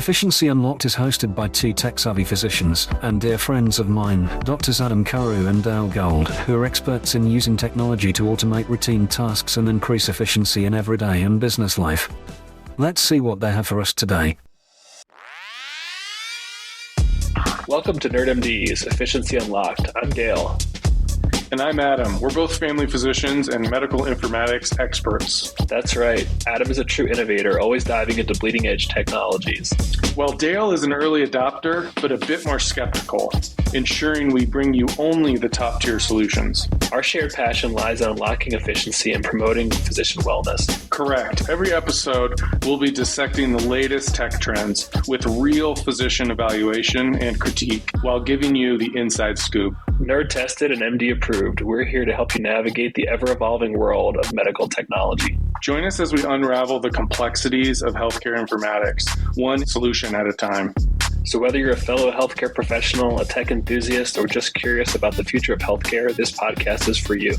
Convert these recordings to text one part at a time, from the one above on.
Efficiency Unlocked is hosted by two tech-savvy physicians and dear friends of mine, Drs. Adam Carew and Dale Gold, who are experts in using technology to automate routine tasks and increase efficiency in everyday and business life. Let's see what they have for us today. Welcome to NerdMD's Efficiency Unlocked. I'm Dale. And I'm Adam. We're both family physicians and medical informatics experts. That's right. Adam is a true innovator, always diving into bleeding-edge technologies. While Dale is an early adopter, but a bit more skeptical, ensuring we bring you only the top-tier solutions. Our shared passion lies on unlocking efficiency and promoting physician wellness. Correct. Every episode, we'll be dissecting the latest tech trends with real physician evaluation and critique while giving you the inside scoop. Nerd tested and MD approved, we're here to help you navigate the ever-evolving world of medical technology. Join us as we unravel the complexities of healthcare informatics, one solution at a time. So whether you're a fellow healthcare professional, a tech enthusiast, or just curious about the future of healthcare, this podcast is for you.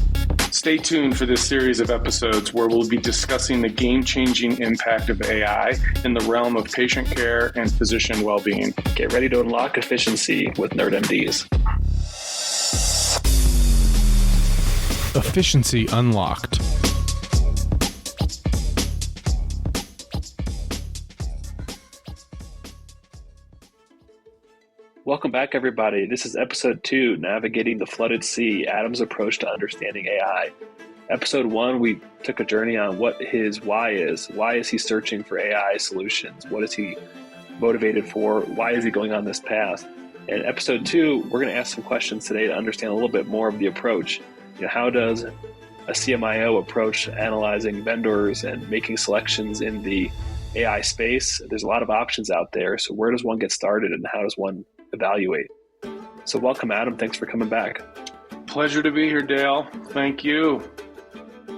Stay tuned for this series of episodes where we'll be discussing the game-changing impact of AI in the realm of patient care and physician well-being. Get ready to unlock efficiency with NerdMDs. Efficiency Unlocked. Welcome back, everybody. This is episode 2, Navigating the Flooded Sea, Adam's Approach to Understanding AI. Episode 1, we took a journey on what his why is. Why is he searching for AI solutions? What is he motivated for? Why is he going on this path? In episode 2, we're going to ask some questions today to understand a little bit more of the approach. How does a CMIO approach analyzing vendors and making selections in the AI space? There's a lot of options out there. So where does one get started and how does one evaluate? So welcome, Adam. Thanks for coming back. Pleasure to be here, Dale. Thank you.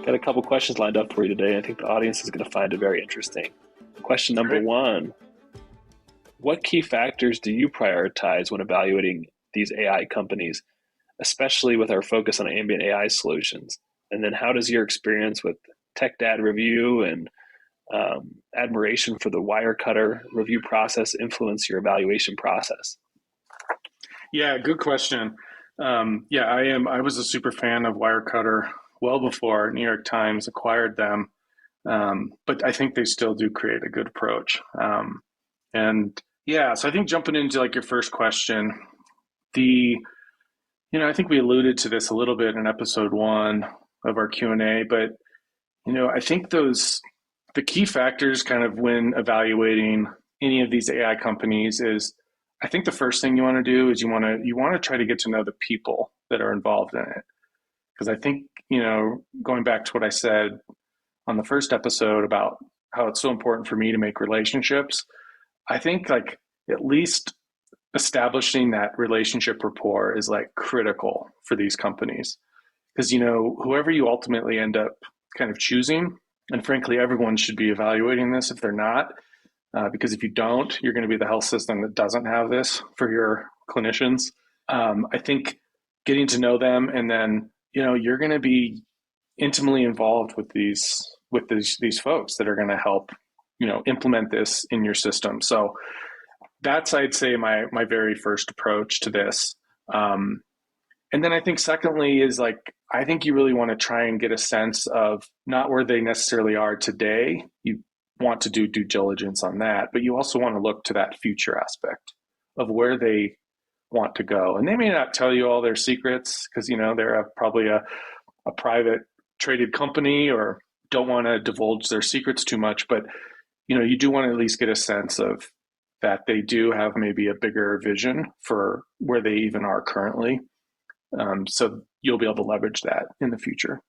Got a couple questions lined up for you today. I think the audience is going to find it very interesting. Question number 1, what key factors do you prioritize when evaluating these AI companies, especially with our focus on ambient AI solutions? And then how does your experience with tech data review and admiration for the Wirecutter review process influence your evaluation process? Yeah, good question. I was a super fan of Wirecutter well before New York Times acquired them. But I think they still do create a good approach. So I think jumping into like your first question, I think we alluded to this a little bit in episode 1 of our Q&A, but, I think the key factors kind of when evaluating any of these AI companies is, I think the first thing you want to do is you want to try to get to know the people that are involved in it. Because I think, going back to what I said on the first episode about how it's so important for me to make relationships, I think like at least establishing that relationship rapport is like critical for these companies. Because, whoever you ultimately end up kind of choosing, and frankly, everyone should be evaluating this if they're not, because if you don't, you're going to be the health system that doesn't have this for your clinicians. I think getting to know them, and then, you're going to be intimately involved with these folks that are going to help, implement this in your system. So that's, I'd say, my very first approach to this. And then I think secondly is like, I think you really want to try and get a sense of not where they necessarily are today. You want to do due diligence on that, but you also want to look to that future aspect of where they want to go. And they may not tell you all their secrets because, they're probably a private traded company or don't want to divulge their secrets too much, but, you do want to at least get a sense of that they do have maybe a bigger vision for where they even are currently. So you'll be able to leverage that in the future.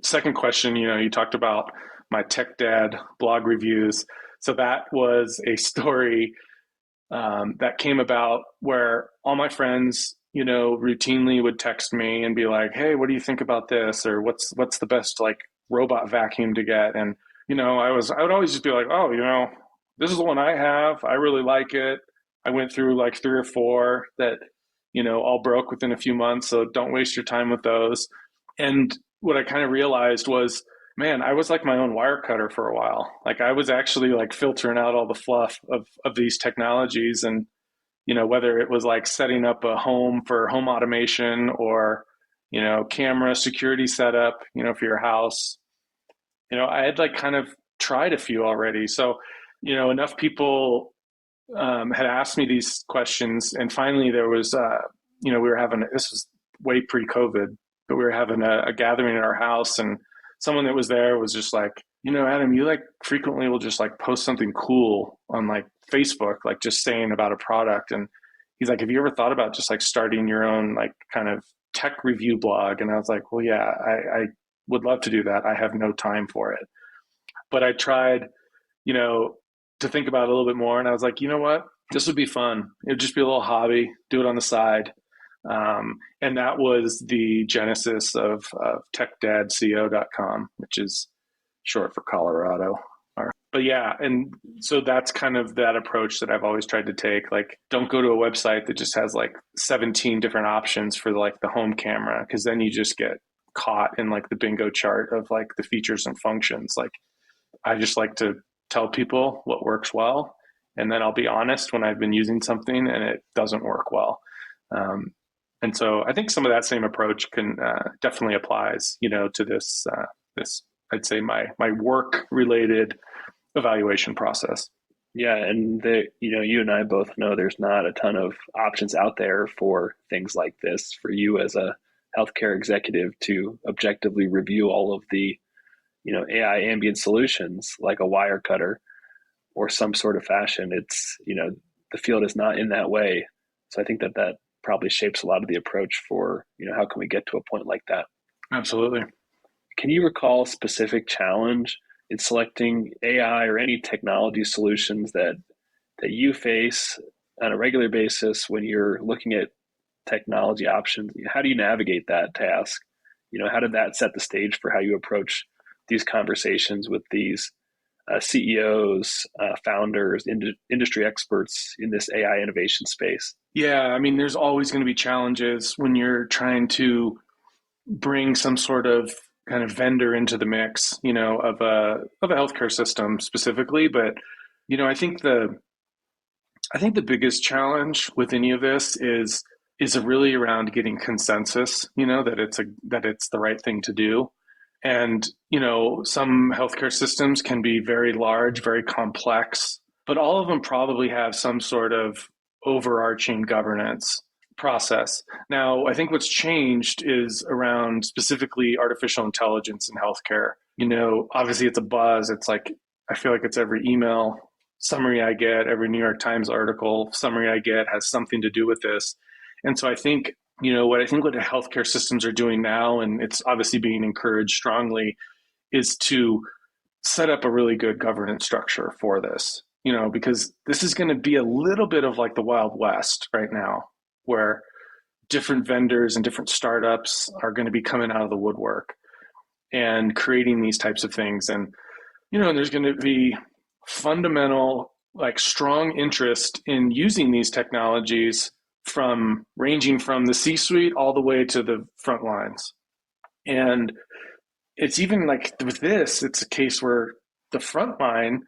Second question, you talked about my Tech Dad blog reviews. So that was a story that came about where all my friends, routinely would text me and be like, hey, what do you think about this? Or what's the best like robot vacuum to get? And, I would always just be like, oh, this is the one I have. I really like it. I went through like 3 or 4 that, all broke within a few months. So don't waste your time with those. And what I kind of realized was Man, I was like my own wire cutter for a while. Like I was actually like filtering out all the fluff of these technologies, and whether it was like setting up a home for home automation or camera security setup, for your house. I had like kind of tried a few already. So, enough people had asked me these questions, and finally there was, we were having this was way pre-COVID, but we were having a gathering at our house, and someone that was there was just like, Adam, you like frequently will just like post something cool on like Facebook, like just saying about a product, and he's like, have you ever thought about just like starting your own like kind of tech review blog? And I was like, well, yeah, I would love to do that. I have no time for it, but I tried, you know, to think about it a little bit more. And I was like, you know what? This would be fun. It would just be a little hobby, do it on the side. And that was the genesis of techdadco.com, which is short for Colorado. But yeah, and so that's kind of that approach that I've always tried to take. Like, don't go to a website that just has like 17 different options for like the home camera, because then you just get caught in like the bingo chart of like the features and functions. Like, I just like to tell people what works well, and then I'll be honest when I've been using something and it doesn't work well. And so I think some of that same approach can definitely applies, to this I'd say my work related evaluation process. Yeah, and you and I both know there's not a ton of options out there for things like this for you as a healthcare executive to objectively review all of the, AI ambient solutions like a wire cutter or some sort of fashion. It's, the field is not in that way. So I think that probably shapes a lot of the approach for, how can we get to a point like that? Absolutely. Can you recall a specific challenge in selecting AI or any technology solutions that you face on a regular basis when you're looking at technology options? How do you navigate that task? How did that set the stage for how you approach these conversations with these CEOs, founders, industry experts in this AI innovation space? Yeah, I mean, there's always going to be challenges when you're trying to bring some sort of kind of vendor into the mix, of a healthcare system specifically. But I think the biggest challenge with any of this is really around getting consensus, that it's the right thing to do. And some healthcare systems can be very large, very complex, but all of them probably have some sort of overarching governance process. Now, I think what's changed is around specifically artificial intelligence in healthcare. Obviously it's a buzz. It's like, I feel like it's every email summary I get, every New York Times article summary I get has something to do with this. And so I think, what the healthcare systems are doing now, and it's obviously being encouraged strongly, is to set up a really good governance structure for this, because this is going to be a little bit of like the Wild West right now, where different vendors and different startups are going to be coming out of the woodwork and creating these types of things. And, and there's going to be fundamental, like strong interest in using these technologies ranging from the C-suite all the way to the front lines. And it's even like with this, it's a case where the frontline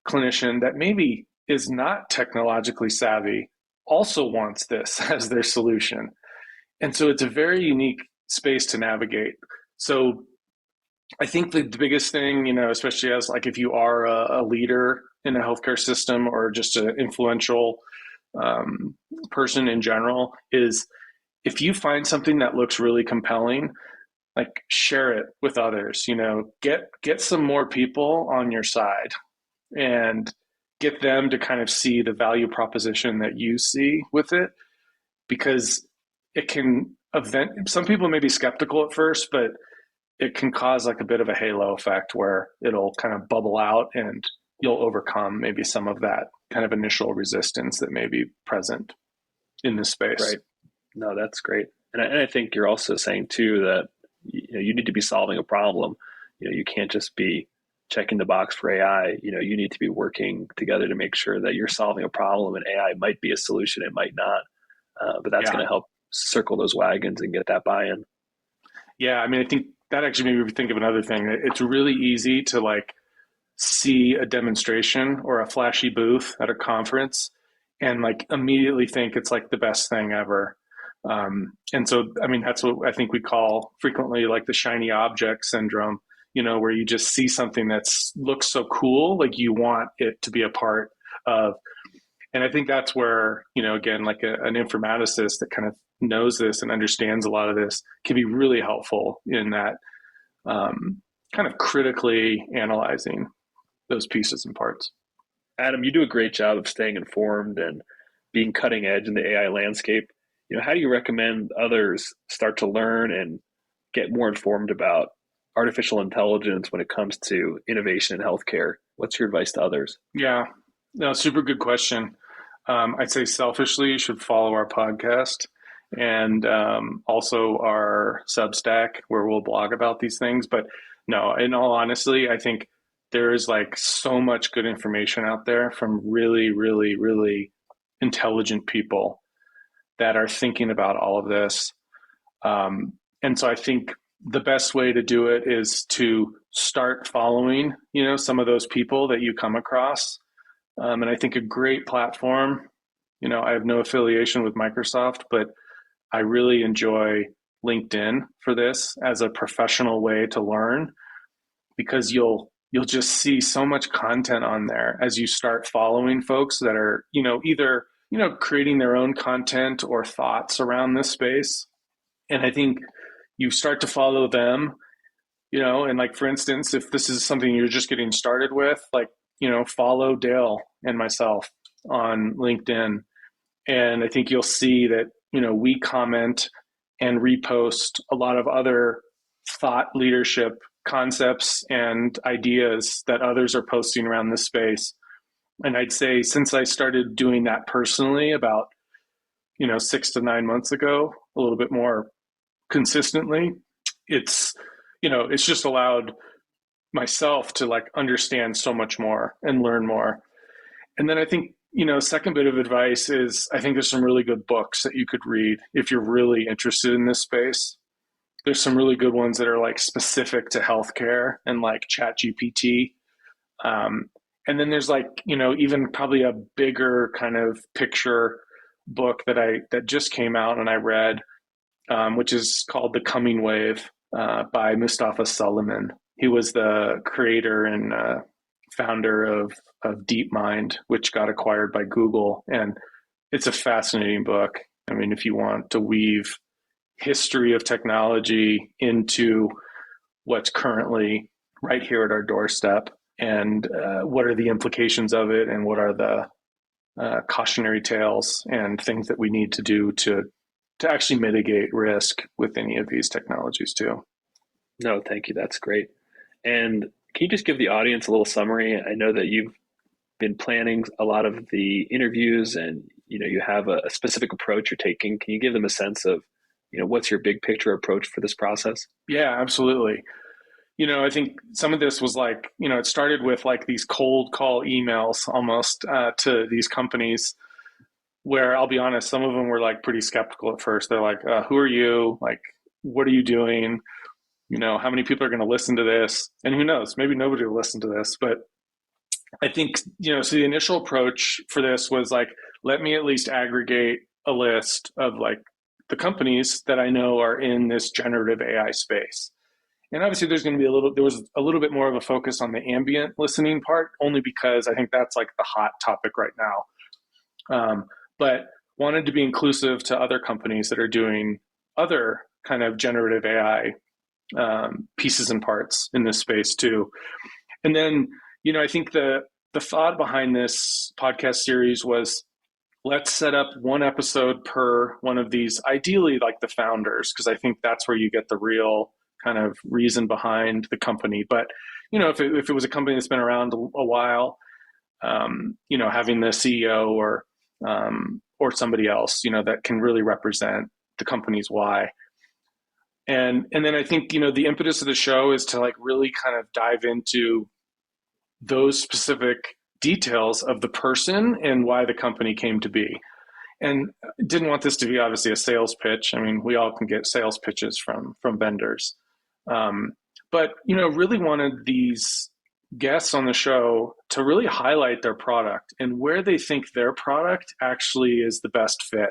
clinician that maybe is not technologically savvy also wants this as their solution. And so it's a very unique space to navigate. So I think the biggest thing, especially as like if you are a leader in a healthcare system or just an influential person in general, is if you find something that looks really compelling, like share it with others, get some more people on your side and get them to kind of see the value proposition that you see with it, because it can some people may be skeptical at first, but it can cause like a bit of a halo effect where it'll kind of bubble out and you'll overcome maybe some of that kind of initial resistance that may be present in this space. Right. No, that's great. And I think you're also saying too that you need to be solving a problem. You can't just be checking the box for AI. You need to be working together to make sure that you're solving a problem, and AI might be a solution, it might not. But that's going to help circle those wagons and get that buy-in. Yeah, I mean, I think that actually made me think of another thing. It's really easy to like see a demonstration or a flashy booth at a conference and like immediately think it's like the best thing ever. And so, I mean, that's what I think we call frequently like the shiny object syndrome, where you just see something that's looks so cool, like you want it to be a part of. And I think that's where, again, like an informaticist that kind of knows this and understands a lot of this can be really helpful in that kind of critically analyzing those pieces and parts. Adam, you do a great job of staying informed and being cutting edge in the AI landscape. How do you recommend others start to learn and get more informed about artificial intelligence when it comes to innovation in healthcare? What's your advice to others? Yeah, no, super good question. I'd say selfishly, you should follow our podcast and also our Substack where we'll blog about these things. But no, in all honesty, I think there is like so much good information out there from really, really, really intelligent people that are thinking about all of this. And so I think the best way to do it is to start following, some of those people that you come across. And I think a great platform, I have no affiliation with Microsoft, but I really enjoy LinkedIn for this as a professional way to learn, because you'll just see so much content on there as you start following folks that are, either, creating their own content or thoughts around this space. And I think you start to follow them, and like, for instance, if this is something you're just getting started with, like, follow Dale and myself on LinkedIn. And I think you'll see that, we comment and repost a lot of other thought leadership concepts and ideas that others are posting around this space. And I'd say since I started doing that personally about, 6 to 9 months ago, a little bit more consistently, it's just allowed myself to like understand so much more and learn more. And then I think, second bit of advice is I think there's some really good books that you could read if you're really interested in this space. There's some really good ones that are like specific to healthcare and like ChatGPT. And then there's like, even probably a bigger kind of picture book that just came out and I read, which is called The Coming Wave by Mustafa Suleyman. He was the creator and founder of DeepMind, which got acquired by Google. And it's a fascinating book. I mean, if you want to weave history of technology into what's currently right here at our doorstep, and what are the implications of it, and what are the cautionary tales and things that we need to do to actually mitigate risk with any of these technologies too. No, thank you. That's great. And can you just give the audience a little summary? I know that you've been planning a lot of the interviews and, you have a specific approach you're taking. Can you give them a sense of, what's your big picture approach for this process? Yeah, absolutely. I think some of this was like, it started with like these cold call emails almost to these companies where I'll be honest, some of them were like pretty skeptical at first. They're like, who are you? Like, what are you doing? How many people are going to listen to this? And who knows, maybe nobody will listen to this. But I think, so the initial approach for this was like, let me at least aggregate a list of like the companies that I know are in this generative AI space. And obviously there was a little bit more of a focus on the ambient listening part, only because I think that's like the hot topic right now. But wanted to be inclusive to other companies that are doing other kind of generative AI pieces and parts in this space too. And then, I think the thought behind this podcast series was, let's set up one episode per one of these, ideally like the founders, because I think that's where you get the real kind of reason behind the company. But, if it was a company that's been around a while, having the CEO or somebody else, that can really represent the company's why. And then I think, the impetus of the show is to like really kind of dive into those specific details of the person and why the company came to be. And didn't want this to be obviously a sales pitch. I mean, we all can get sales pitches from vendors. But, really wanted these guests on the show to really highlight their product and where they think their product actually is the best fit.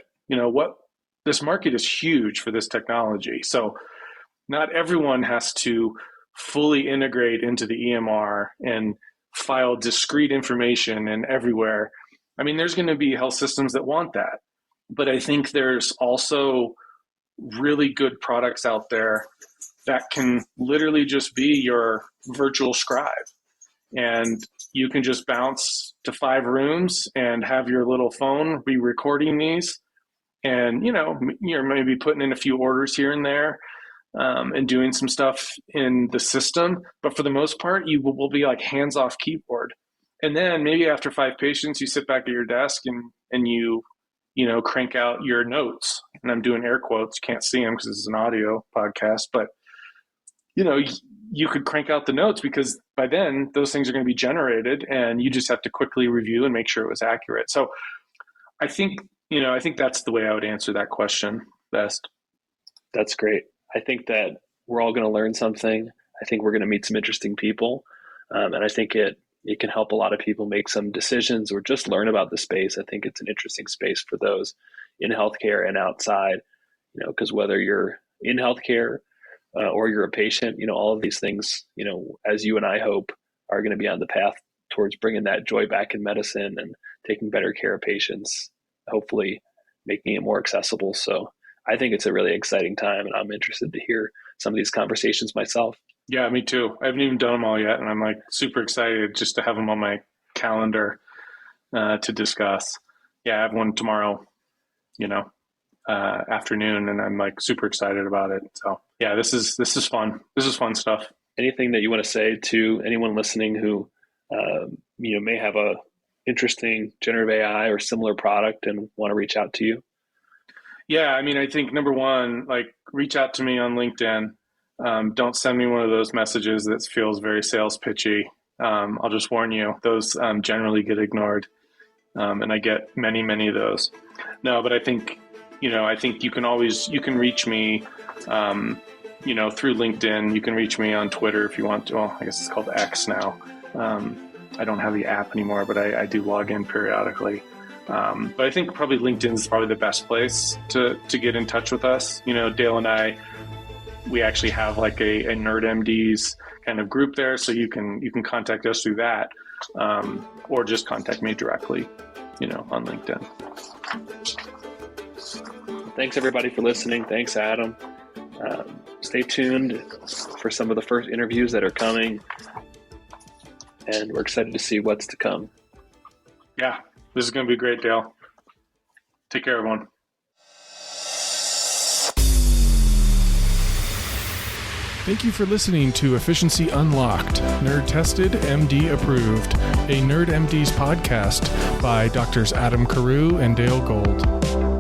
This market is huge for this technology. So not everyone has to fully integrate into the EMR and file discrete information and everywhere. I mean, there's going to be health systems that want that. But I think there's also really good products out there that can literally just be your virtual scribe. And you can just bounce to 5 rooms and have your little phone be recording these. And, you're maybe putting in a few orders here and there and doing some stuff in the system. But for the most part, you will be like hands-off keyboard. And then maybe after 5 patients, you sit back at your desk and you crank out your notes. And I'm doing air quotes. You can't see them because this is an audio podcast. But, you could crank out the notes because by then those things are going to be generated and you just have to quickly review and make sure it was accurate. So I think that's the way I would answer that question best. That's great. I think that we're all going to learn something. I think we're going to meet some interesting people. And I think it can help a lot of people make some decisions or just learn about the space. I think it's an interesting space for those in healthcare and outside, because whether you're in healthcare or you're a patient, all of these things, as you and I hope, are going to be on the path towards bringing that joy back in medicine and taking better care of patients, hopefully making it more accessible. So I think it's a really exciting time, and I'm interested to hear some of these conversations myself. Yeah, me too. I haven't even done them all yet, and I'm like super excited just to have them on my calendar to discuss. Yeah, I have one tomorrow, afternoon, and I'm like super excited about it. So yeah, this is fun. This is fun stuff. Anything that you want to say to anyone listening who may have a interesting generative AI or similar product and want to reach out to you? Yeah, I mean, I think number one, reach out to me on LinkedIn. Don't send me one of those messages that feels very sales pitchy. I'll just warn you, those generally get ignored. And I get many, many of those. No, but I think you can reach me, through LinkedIn. You can reach me on Twitter if you want to. Well, I guess it's called X now. I don't have the app anymore, but I do log in periodically. But I think probably LinkedIn is probably the best place to get in touch with us. Dale and I, we actually have like a Nerd MDs kind of group there, so you can contact us through that, or just contact me directly, on LinkedIn. Thanks everybody for listening. Thanks, Adam. Stay tuned for some of the first interviews that are coming, and we're excited to see what's to come. Yeah, this is going to be great, Dale. Take care, everyone. Thank you for listening to Efficiency Unlocked, Nerd Tested, MD Approved, a Nerd MD's podcast by Drs. Adam Carew and Dale Gold.